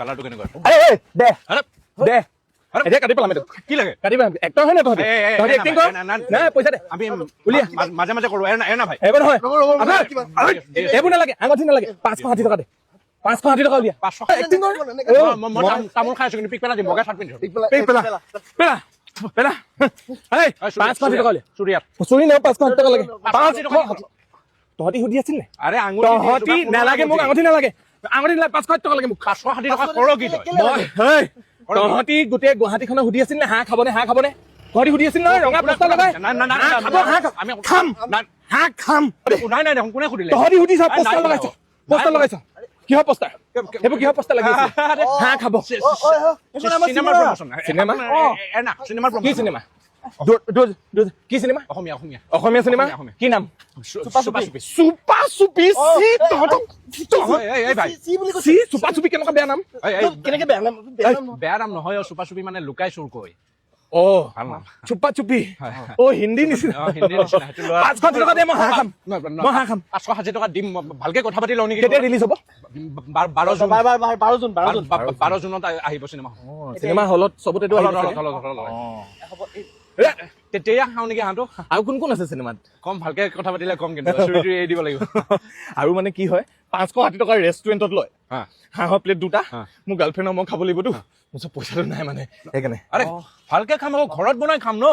কালাৰটো কেনেকুৱা দে আৰে দে এতিয়া কাটি পেলাম এইটো কি লাগে কাটি পেলাম এক্টৰ হয় না তহঁতি তহঁতি এক্টিং কৰ নাই পইচা দে আমি উলিয়া মাজে মাজে কৰোঁ এৰ না ভাই এইবোৰ নহয় এইবোৰ নালাগে আঙঠি নালাগে 560 টকা দে 560 টকা উলিয়া 500 এক্টিং কৰ মই তামোল খাই আছো কিন্তু পিক পেলা দিম বগা চাৰ্ট পিন্ধিছো পেলা পেলা পেলা এই 560 টকা উলিয়া চুৰিয়াত চুৰি নহয় 560 টকা লাগে 560 টকা তহঁতি সুধি আছিল নে আৰে আঙুলি তহঁতি নালাগে মোক আঙঠি নালাগে 560 টকা লাগে মোক 560 টকা কৰ কি তই মই তহঁতি গোটেই গুৱাহাটীখনে সুধি আছিল নে হাঁহ খাবনে তহঁতি সুধি আছিল নহয় ৰঙা পোষ্টাৰ লগাই আমি খাম হাঁহ খাম নাই দেখোন কোনে সুধিলে তহঁতি সুধিছ পোষ্টাৰ লগাইছ কিহৰ পোষ্টাৰ সেইবোৰ কিহৰ পোষ্টাৰ লাগি আছে হাঁহ খাব চিনেমাৰ প্ৰমোচন চিনেমা এৰ না চিনেমাৰ কি চিনেমা কি চিনেমা অসমীয়া চিনেমা কি নাম চুপা চুপি চুপা চুপি কেনেকুৱা বেয়া নাম কেনেকে বেয়া নাম বেয়া নাম নহয় চুপা চুপি মানে লুকাই চুৰ কৈ ভাল নাম চুপা চুপি হিন্দী নিচিনা হিন্দী নিচিনা 560 টকা দে মই হাঁহ খাম 560 টকা দিম ভালকে কথা পাতি লওঁ নেকি কেতিয়া ৰিলিজ হ'ব 12 জুনত আহিব চিনেমা চিনেমা হলত চবতেতো তেতিয়া খাওঁ নেকি হাঁহটো আৰু কোন কোন আছে চিনেমাত কম ভালকে কথা পাতিলে কম কিন্তু চুৰিটো এৰি দিব লাগিব আৰু মানে কি হয় 560 টকাৰ ৰেষ্টুৰেণ্টত লয় হাঁহৰ প্লেট দুটা মোৰ গাৰ্লফ্ৰেণ্ডৰ মই খাব লাগিবতো মোৰ ওচৰত পইচাটো নাই মানে সেইকাৰণে আৰে ভালকে খাম আকৌ ঘৰত বনাই খাম ন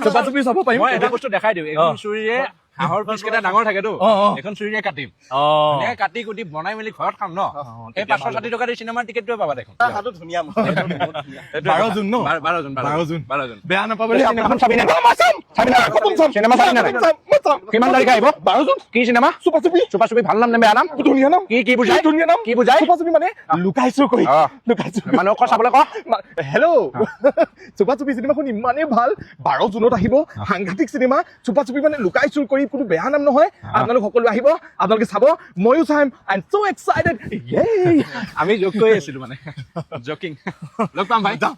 চুপা চুপি চাব পাৰিম মই এটা বস্তু দেখাই দিওঁ এখন চুৰিৰে হাঁহৰ পিচ কেইটা ডাঙৰ থাকেতো এখন চুৰিৰে কাটিম এনেকে কাটি কুটি বনাই মেলি ঘৰত খাম ন এই 560 টকা দি চিনেমাৰ টিকেটটোৱে পাবা দেখোন ধুনীয়া 12 জুন ন 12 জুন বেয়া নাপাবলে চিনেমাখন চাবি না চিনেমা চাবি না কিমান তাৰিখে আহিব 12 জুন কি চিনেমা চুপা চুপি ভাল নাম নে বেয়া নাম ধুনীয়া নাম কি বুজাই ধুনীয়া নাম কি বুজাই চুপা চুপি মানে লুকাইছো কৈ লুকাইছো মানুহক চাবলৈ ক হেল্ল' চুপা চুপি চিনেমাখন ইমানেই ভাল 12 জুনত আহিব সাংঘাতিক চিনেমা চুপা চুপি মানে লুকাই চুৰ কৰি কোনো বেয়া নাম নহয় আপোনালোক সকলো আহিব আপোনালোকে চাব ময়ো চাম আই এম সো এক্সাইটেড আমি জোক কৰি আছিলো মানে জকিং লগ পাম ভাই যাওঁ